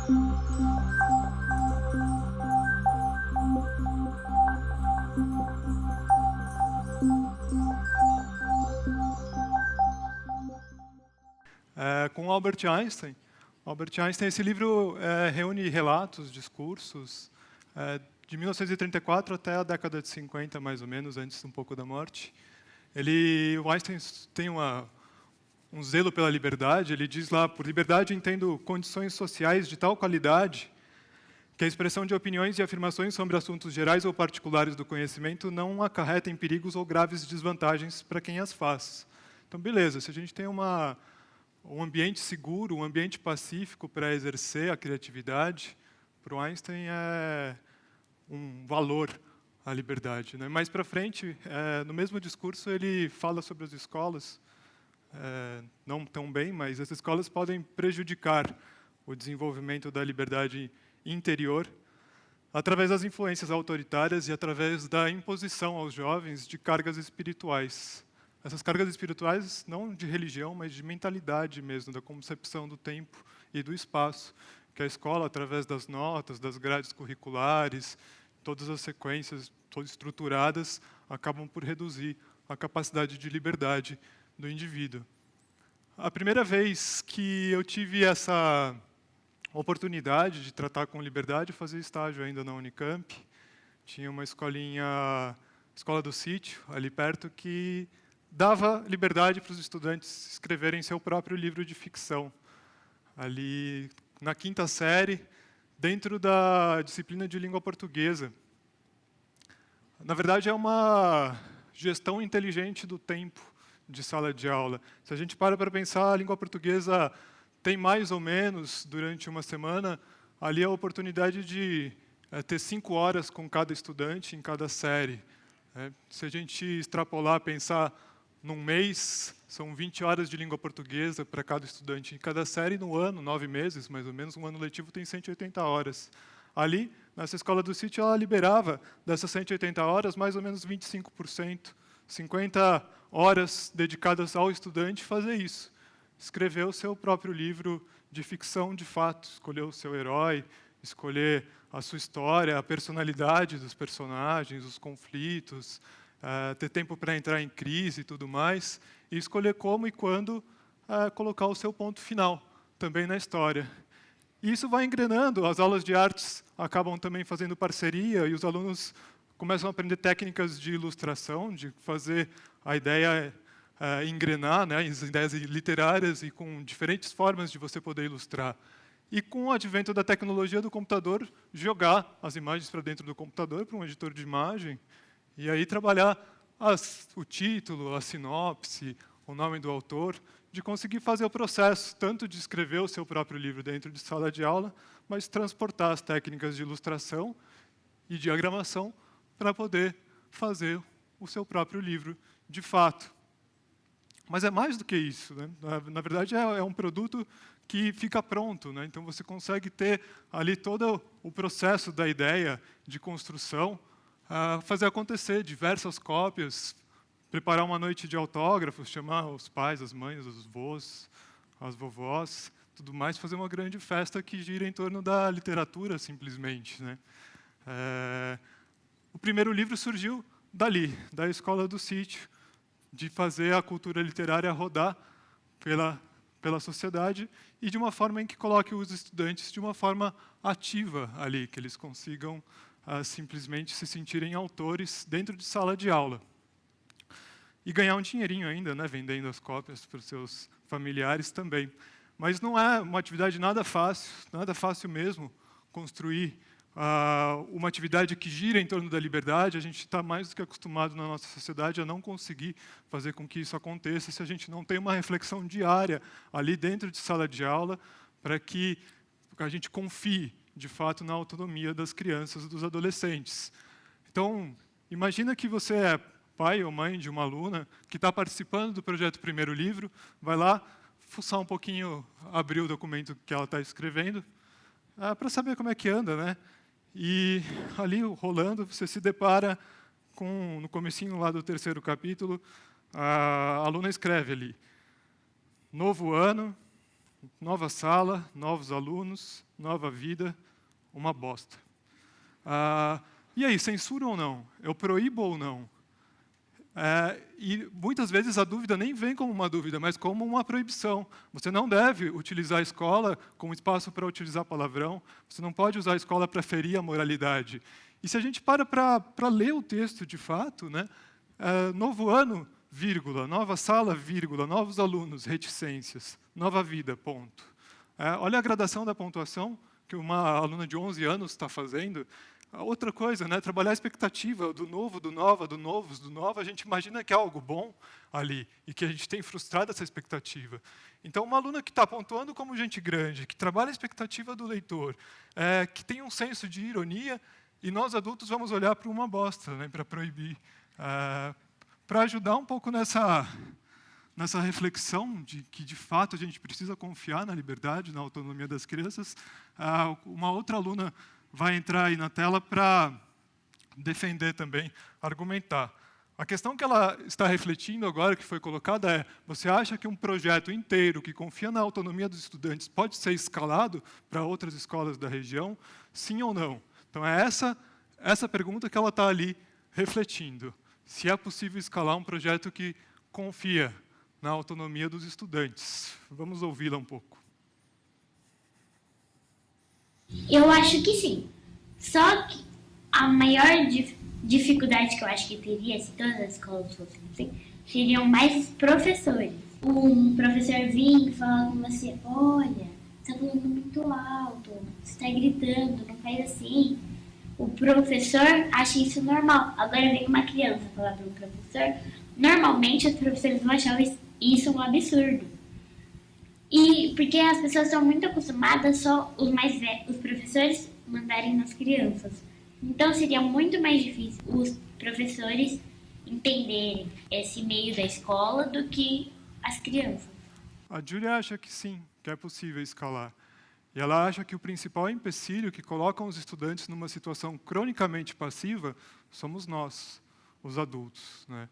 Com Albert Einstein. Albert Einstein, esse livro reúne relatos, discursos, de 1934 até a década de 50, mais ou menos, antes um pouco da morte. O Einstein tem um zelo pela liberdade. Ele diz lá: por liberdade entendo condições sociais de tal qualidade que a expressão de opiniões e afirmações sobre assuntos gerais ou particulares do conhecimento não acarretem perigos ou graves desvantagens para quem as faz. Então, beleza, se a gente tem um ambiente seguro, um ambiente pacífico para exercer a criatividade, para o Einstein é um valor a liberdade, né? Mais para frente, no mesmo discurso, ele fala sobre as escolas, não tão bem, mas as escolas podem prejudicar o desenvolvimento da liberdade interior através das influências autoritárias e através da imposição aos jovens de cargas espirituais. Essas cargas espirituais não de religião, mas de mentalidade mesmo, da concepção do tempo e do espaço, que a escola, através das notas, das grades curriculares, todas as sequências todas estruturadas, acabam por reduzir a capacidade de liberdade do indivíduo. A primeira vez que eu tive essa oportunidade de tratar com liberdade, eu fazia estágio ainda na Unicamp. Tinha uma escola do sítio, ali perto, que dava liberdade para os estudantes escreverem seu próprio livro de ficção. Ali, na quinta série, dentro da disciplina de língua portuguesa. Na verdade, é uma gestão inteligente do tempo de sala de aula. Se a gente para pensar, a língua portuguesa tem mais ou menos, durante uma semana, ali a oportunidade de ter 5 horas com cada estudante em cada série. Se a gente extrapolar, pensar num mês, são 20 horas de língua portuguesa para cada estudante em cada série. No ano, 9 meses, mais ou menos, um ano letivo tem 180 horas. Ali, nessa escola do sítio, ela liberava dessas 180 horas, mais ou menos 25%, 50 horas dedicadas ao estudante fazer isso. Escrever o seu próprio livro de ficção de fato, escolher o seu herói, escolher a sua história, a personalidade dos personagens, os conflitos, ter tempo para entrar em crise e tudo mais, e escolher como e quando colocar o seu ponto final também na história. E isso vai engrenando, as aulas de artes acabam também fazendo parceria, e os alunos começam a aprender técnicas de ilustração, de fazer a ideia engrenar, né, as ideias literárias, e com diferentes formas de você poder ilustrar. E com o advento da tecnologia do computador, jogar as imagens para dentro do computador, para um editor de imagem, e aí trabalhar o título, a sinopse, o nome do autor, de conseguir fazer o processo, tanto de escrever o seu próprio livro dentro de sala de aula, mas transportar as técnicas de ilustração e diagramação para poder fazer o seu próprio livro de fato. Mas é mais do que isso, né? Na verdade, é um produto que fica pronto, né? Então, você consegue ter ali todo o processo da ideia de construção, fazer acontecer diversas cópias, preparar uma noite de autógrafos, chamar os pais, as mães, os avós, as vovós, tudo mais, fazer uma grande festa que gira em torno da literatura, simplesmente, né? O primeiro livro surgiu dali, da escola do sítio, de fazer a cultura literária rodar pela sociedade e de uma forma em que coloque os estudantes de uma forma ativa ali, que eles consigam simplesmente se sentirem autores dentro de sala de aula. E ganhar um dinheirinho ainda, né, vendendo as cópias para os seus familiares também. Mas não é uma atividade nada fácil mesmo, construir uma atividade que gira em torno da liberdade. A gente está mais do que acostumado na nossa sociedade a não conseguir fazer com que isso aconteça se a gente não tem uma reflexão diária ali dentro de sala de aula para que a gente confie, de fato, na autonomia das crianças e dos adolescentes. Então, imagina que você é pai ou mãe de uma aluna que está participando do projeto Primeiro Livro, vai lá, fuçar um pouquinho, abrir o documento que ela está escrevendo, para saber como é que anda, né? E ali, rolando, você se depara com, no comecinho lá do 3º capítulo, a aluna escreve ali: novo ano, nova sala, novos alunos, nova vida, uma bosta. E aí, censura ou não? Eu proíbo ou não? E muitas vezes a dúvida nem vem como uma dúvida, mas como uma proibição. Você não deve utilizar a escola como espaço para utilizar palavrão, você não pode usar a escola para ferir a moralidade. E se a gente para ler o texto de fato, né, novo ano, vírgula, nova sala, vírgula, novos alunos, reticências, nova vida, ponto. Olha a gradação da pontuação que uma aluna de 11 anos está fazendo. Outra coisa, né, trabalhar a expectativa do novo, do nova, do novos, do nova, a gente imagina que é algo bom ali e que a gente tem frustrado essa expectativa. Então, uma aluna que está pontuando como gente grande, que trabalha a expectativa do leitor, que tem um senso de ironia, e nós adultos vamos olhar para uma bosta, né, para proibir, para ajudar um pouco nessa reflexão de que, de fato, a gente precisa confiar na liberdade, na autonomia das crianças. Uma outra aluna vai entrar aí na tela para defender também, argumentar. A questão que ela está refletindo agora, que foi colocada, é: você acha que um projeto inteiro que confia na autonomia dos estudantes pode ser escalado para outras escolas da região? Sim ou não? Então, é essa pergunta que ela está ali refletindo. Se é possível escalar um projeto que confia na autonomia dos estudantes. Vamos ouvi-la um pouco. Eu acho que sim. Só que a maior dificuldade que eu acho que teria, se todas as escolas fossem assim, seriam mais professores. Um professor vir e falar com você: olha, você está falando muito alto, você está gritando, não faz assim. O professor acha isso normal. Agora vem uma criança falar para o professor, normalmente os professores vão achar isso um absurdo. E porque as pessoas estão muito acostumadas só os professores mandarem nas crianças. Então seria muito mais difícil os professores entenderem esse meio da escola do que as crianças. A Júlia acha que sim, que é possível escalar. E ela acha que o principal empecilho que coloca os estudantes numa situação cronicamente passiva somos nós, os adultos, né?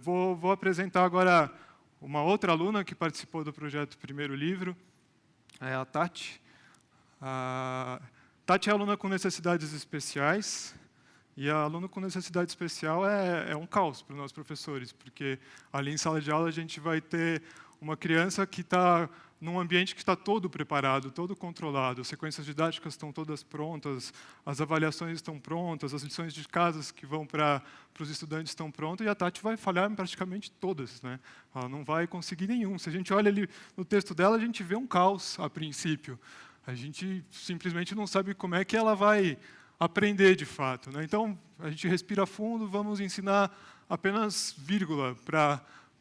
Vou apresentar agora uma outra aluna que participou do projeto Primeiro Livro, é a Tati. A Tati é aluna com necessidades especiais, e a aluna com necessidade especial é um caos para nós professores, porque ali em sala de aula a gente vai ter uma criança que está num ambiente que está todo preparado, todo controlado, as sequências didáticas estão todas prontas, as avaliações estão prontas, as lições de casa que vão para os estudantes estão prontas, e a Tati vai falhar em praticamente todas, né? Ela não vai conseguir nenhum. Se a gente olha ali no texto dela, a gente vê um caos a princípio. A gente simplesmente não sabe como é que ela vai aprender de fato, né? Então, a gente respira fundo, vamos ensinar apenas vírgula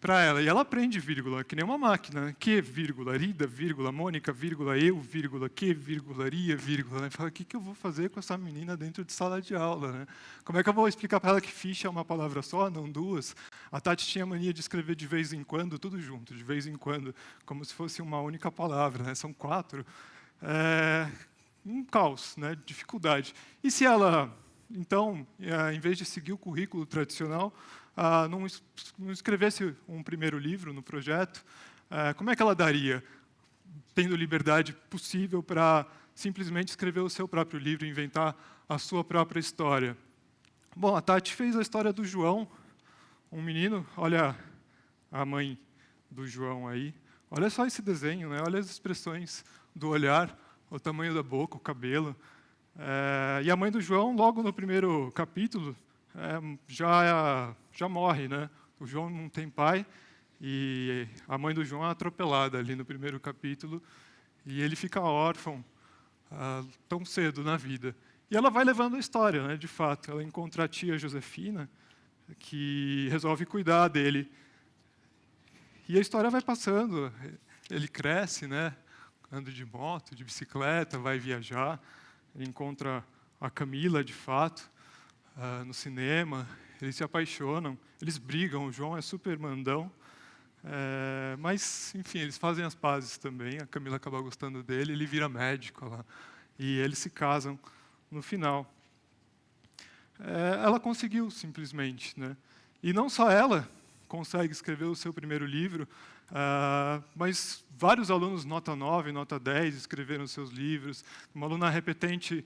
para ela. E ela aprende vírgula, que nem uma máquina. Que, vírgula, Rida, vírgula, Mônica, vírgula, eu, vírgula, que, vírgula, Ria, vírgula. Né? Fala: o que eu vou fazer com essa menina dentro de sala de aula? Né? Como é que eu vou explicar para ela que ficha é uma palavra só, não duas? A Tati tinha a mania de escrever de vez em quando, tudo junto, de vez em quando, como se fosse uma única palavra, né? São 4. Um caos, né? Dificuldade. E se ela, então, em vez de seguir o currículo tradicional, não escrevesse um primeiro livro no projeto, como é que ela daria, tendo liberdade possível para simplesmente escrever o seu próprio livro, inventar a sua própria história? Bom, a Tati fez a história do João, um menino. Olha a mãe do João aí. Olha só esse desenho, né? Olha as expressões do olhar, o tamanho da boca, o cabelo. E a mãe do João, logo no primeiro capítulo, já morre, né? O João não tem pai e a mãe do João é atropelada ali no primeiro capítulo e ele fica órfão tão cedo na vida. E ela vai levando a história, né? De fato, ela encontra a tia Josefina, que resolve cuidar dele. E a história vai passando, ele cresce, né? Anda de moto, de bicicleta, vai viajar, ele encontra a Camila, de fato, no cinema, eles se apaixonam, eles brigam, o João é super mandão, mas, enfim, eles fazem as pazes também, a Camila acaba gostando dele, ele vira médico lá, e eles se casam no final. Ela conseguiu, simplesmente, né? E não só ela consegue escrever o seu primeiro livro, Mas vários alunos nota 9, nota 10 escreveram seus livros. Uma aluna repetente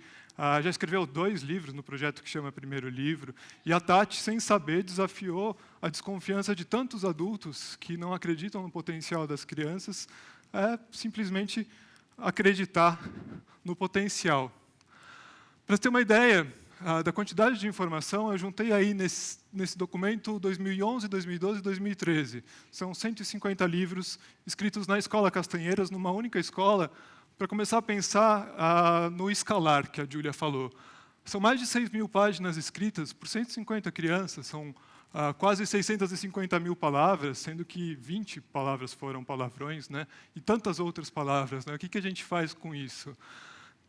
já escreveu 2 livros no projeto que chama Primeiro Livro. E a Tati, sem saber, desafiou a desconfiança de tantos adultos que não acreditam no potencial das crianças, simplesmente acreditar no potencial. Para você ter uma ideia da quantidade de informação, eu juntei aí nesse documento 2011, 2012 e 2013. São 150 livros escritos na Escola Castanheiras, numa única escola, para começar a pensar no escalar, que a Júlia falou. São mais de 6 mil páginas escritas por 150 crianças, são quase 650 mil palavras, sendo que 20 palavras foram palavrões, né? E tantas outras palavras. Né? O que a gente faz com isso?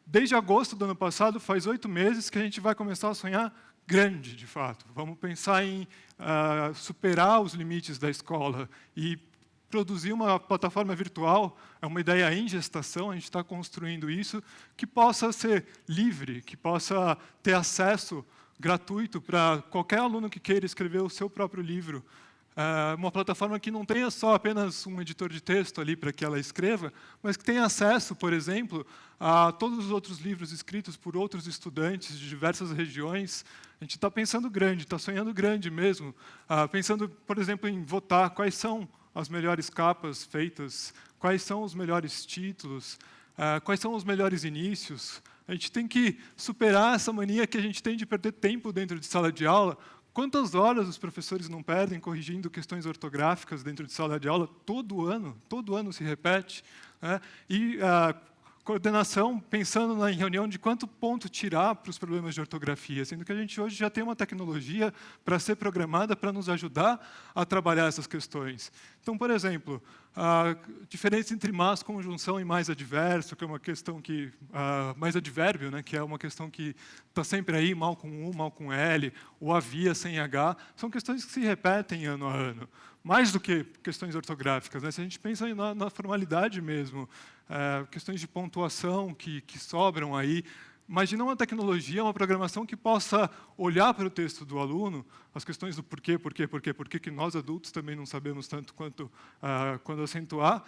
Desde agosto do ano passado, faz 8 meses que a gente vai começar a sonhar grande, de fato. Vamos pensar em superar os limites da escola e produzir uma plataforma virtual. É uma ideia em gestação, a gente está construindo isso, que possa ser livre, que possa ter acesso gratuito para qualquer aluno que queira escrever o seu próprio livro. Uma plataforma que não tenha só apenas um editor de texto ali para que ela escreva, mas que tenha acesso, por exemplo, a todos os outros livros escritos por outros estudantes de diversas regiões. A gente está pensando grande, está sonhando grande mesmo, pensando, por exemplo, em votar quais são as melhores capas feitas, quais são os melhores títulos, quais são os melhores inícios. A gente tem que superar essa mania que a gente tem de perder tempo dentro de sala de aula. Quantas horas os professores não perdem corrigindo questões ortográficas dentro de sala de aula? Todo ano se repete. Né? E a coordenação pensando em reunião de quanto ponto tirar para os problemas de ortografia, sendo que a gente hoje já tem uma tecnologia para ser programada para nos ajudar a trabalhar essas questões. Então, por exemplo, a diferença entre mais conjunção e mais adverso, que é uma questão que mais advérbio, né, que é uma questão que está sempre aí, mal com U, mal com L, ou havia sem H, são questões que se repetem ano a ano, mais do que questões ortográficas. Né? Se a gente pensa na formalidade mesmo, questões de pontuação que sobram aí. Imagina uma tecnologia, uma programação que possa olhar para o texto do aluno, as questões do porquê, que nós adultos também não sabemos tanto quanto quando acentuar,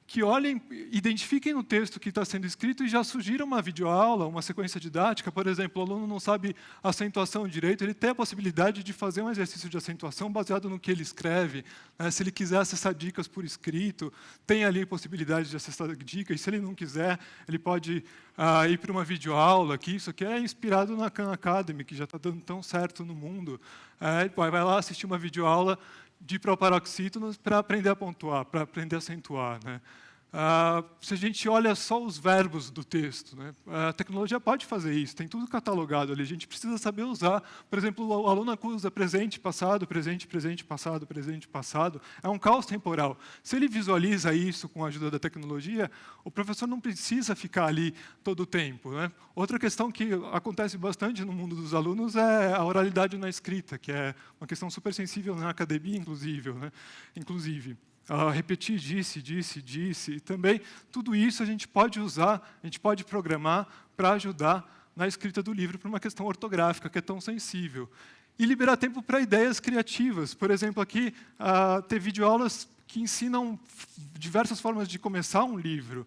que olhem, identifiquem no texto que está sendo escrito e já sugiram uma videoaula, uma sequência didática. Por exemplo, o aluno não sabe a acentuação direito, ele tem a possibilidade de fazer um exercício de acentuação baseado no que ele escreve. Né? Se ele quiser acessar dicas por escrito, tem ali a possibilidade de acessar dicas. E se ele não quiser, ele pode ir para uma videoaula, que isso aqui é inspirado na Khan Academy, que já está dando tão certo no mundo. Ele vai lá assistir uma videoaula de proparoxítonos para aprender a pontuar, para aprender a acentuar. Né? Se a gente olha só os verbos do texto, né? A tecnologia pode fazer isso, tem tudo catalogado ali, a gente precisa saber usar. Por exemplo, o aluno usa presente, passado, presente, passado, presente, passado. É um caos temporal. Se ele visualiza isso com a ajuda da tecnologia, o professor não precisa ficar ali todo o tempo. Né? Outra questão que acontece bastante no mundo dos alunos é a oralidade na escrita, que é uma questão super sensível na academia, inclusive. Né? Repetir disse, e também tudo isso a gente pode usar, a gente pode programar para ajudar na escrita do livro para uma questão ortográfica que é tão sensível. E liberar tempo para ideias criativas. Por exemplo, aqui, ter videoaulas que ensinam diversas formas de começar um livro,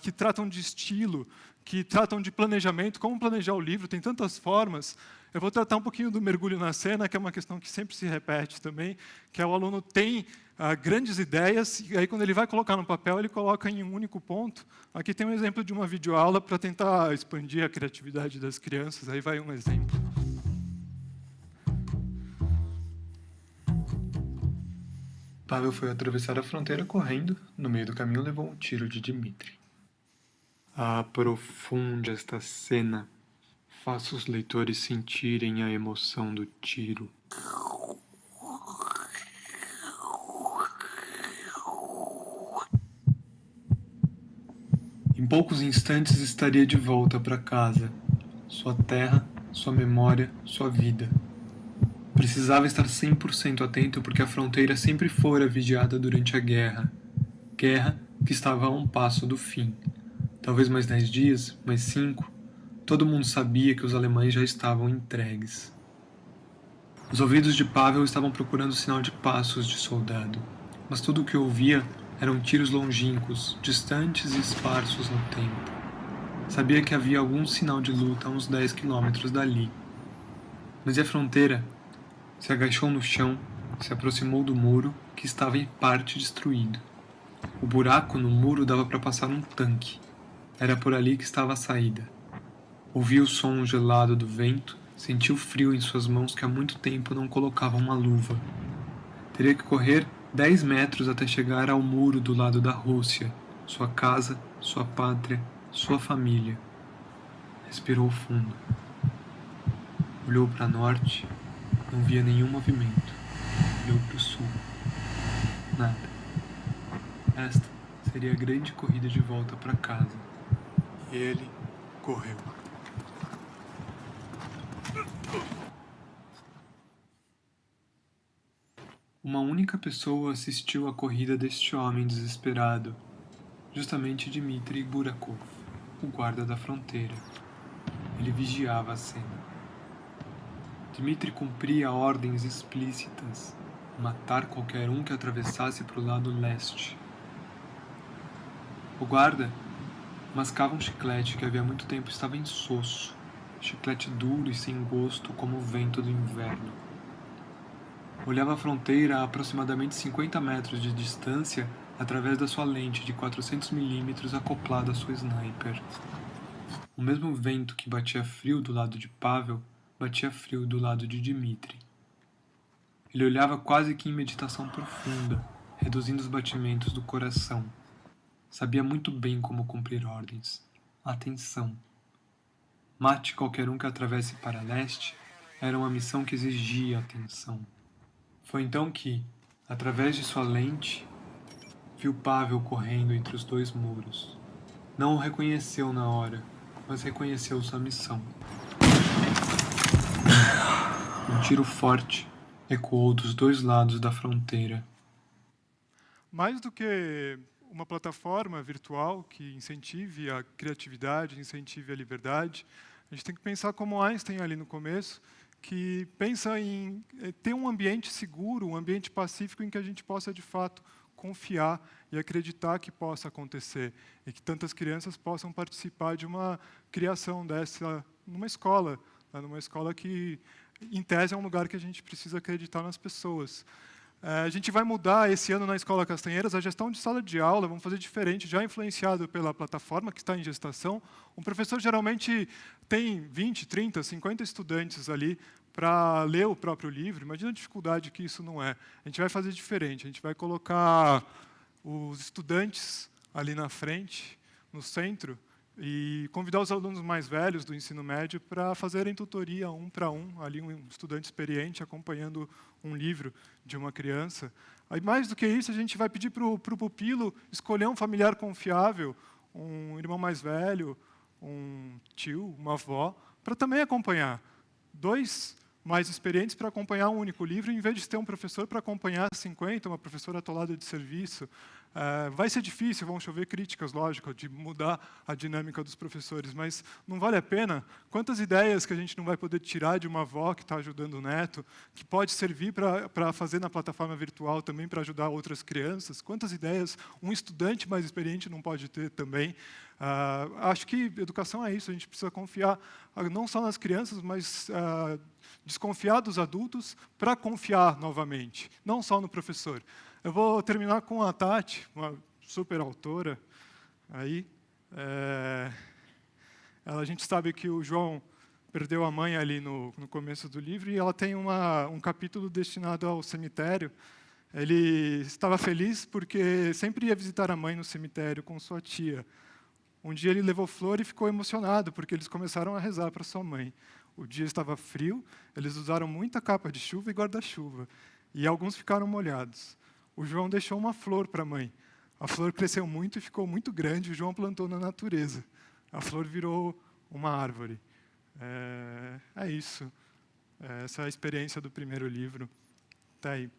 que tratam de estilo, que tratam de planejamento, como planejar o livro, tem tantas formas. Eu vou tratar um pouquinho do mergulho na cena, que é uma questão que sempre se repete também, que é o aluno tem grandes ideias, e aí quando ele vai colocar no papel, ele coloca em um único ponto. Aqui tem um exemplo de uma videoaula para tentar expandir a criatividade das crianças, aí vai um exemplo. Pavel foi atravessar a fronteira correndo, no meio do caminho levou um tiro de Dmitri. Aprofunde esta cena, faça os leitores sentirem a emoção do tiro. Em poucos instantes estaria de volta para casa. Sua terra, sua memória, sua vida. Precisava estar 100% atento porque a fronteira sempre fora vigiada durante a guerra. Guerra que estava a um passo do fim. Talvez mais 10 dias, mais 5. Todo mundo sabia que os alemães já estavam entregues. Os ouvidos de Pavel estavam procurando sinal de passos de soldado. mas tudo o que ouvia eram tiros longínquos, distantes e esparsos no tempo. Sabia que havia algum sinal de luta a uns 10 quilômetros dali. Mas e a fronteira? Se agachou no chão, se aproximou do muro, que estava em parte destruído. O buraco no muro dava para passar um tanque. Era por ali que estava a saída. Ouviu o som gelado do vento, sentiu frio em suas mãos que há muito tempo não colocavam uma luva. Teria que correr 10 metros até chegar ao muro do lado da Rússia, sua casa, sua pátria, sua família. Respirou fundo. Olhou para norte, não via nenhum movimento. Olhou para o sul. Nada. Esta seria a grande corrida de volta para casa. E ele correu. Uma única pessoa assistiu à corrida deste homem desesperado, justamente Dmitri Burakov, o guarda da fronteira. Ele vigiava a cena. Dmitri cumpria ordens explícitas: matar qualquer um que atravessasse para o lado leste. O guarda mascava um chiclete que havia muito tempo estava insosso, chiclete duro e sem gosto como o vento do inverno. Olhava a fronteira a aproximadamente 50 metros de distância através da sua lente de 400 milímetros acoplada à sua sniper. O mesmo vento que batia frio do lado de Pavel batia frio do lado de Dmitri. Ele olhava quase que em meditação profunda, reduzindo os batimentos do coração. Sabia muito bem como cumprir ordens. Atenção. Mate qualquer um que atravesse para leste era uma missão que exigia atenção. Foi então que, através de sua lente, viu Pavel correndo entre os dois muros. Não o reconheceu na hora, mas reconheceu sua missão. Um tiro forte ecoou dos dois lados da fronteira. Mais do que uma plataforma virtual que incentive a criatividade, incentive a liberdade, a gente tem que pensar como Einstein ali no começo, que pensa em ter um ambiente seguro, um ambiente pacífico em que a gente possa, de fato, confiar e acreditar que possa acontecer e que tantas crianças possam participar de uma criação dessa numa escola que, em tese, é um lugar que a gente precisa acreditar nas pessoas. A gente vai mudar esse ano na Escola Castanheiras a gestão de sala de aula, vamos fazer diferente, já influenciado pela plataforma que está em gestação. Um professor geralmente tem 20, 30, 50 estudantes ali para ler o próprio livro. Imagina a dificuldade que isso não é. A gente vai fazer diferente, a gente vai colocar os estudantes ali na frente, no centro, e convidar os alunos mais velhos do ensino médio para fazerem tutoria um para um, ali um estudante experiente acompanhando um livro de uma criança. Aí, mais do que isso, a gente vai pedir para o pupilo escolher um familiar confiável, um irmão mais velho, um tio, uma avó, para também acompanhar. 2 mais experientes para acompanhar um único livro, em vez de ter um professor para acompanhar 50, uma professora atolada de serviço. Vai ser difícil, vão chover críticas, lógico, de mudar a dinâmica dos professores, mas não vale a pena? Quantas ideias que a gente não vai poder tirar de uma avó que está ajudando o neto, que pode servir para fazer na plataforma virtual também para ajudar outras crianças? Quantas ideias um estudante mais experiente não pode ter também? Acho que educação é isso, a gente precisa confiar não só nas crianças, mas desconfiar dos adultos para confiar novamente, não só no professor. Eu vou terminar com a Tati, uma super autora. Aí, a gente sabe que o João perdeu a mãe ali no começo do livro, e ela tem um capítulo destinado ao cemitério. Ele estava feliz porque sempre ia visitar a mãe no cemitério com sua tia. Um dia ele levou flor e ficou emocionado, porque eles começaram a rezar para sua mãe. O dia estava frio, eles usaram muita capa de chuva e guarda-chuva, e alguns ficaram molhados. O João deixou uma flor para a mãe. A flor cresceu muito e ficou muito grande, o João plantou na natureza. A flor virou uma árvore. É isso. Essa é a experiência do primeiro livro. Tá aí.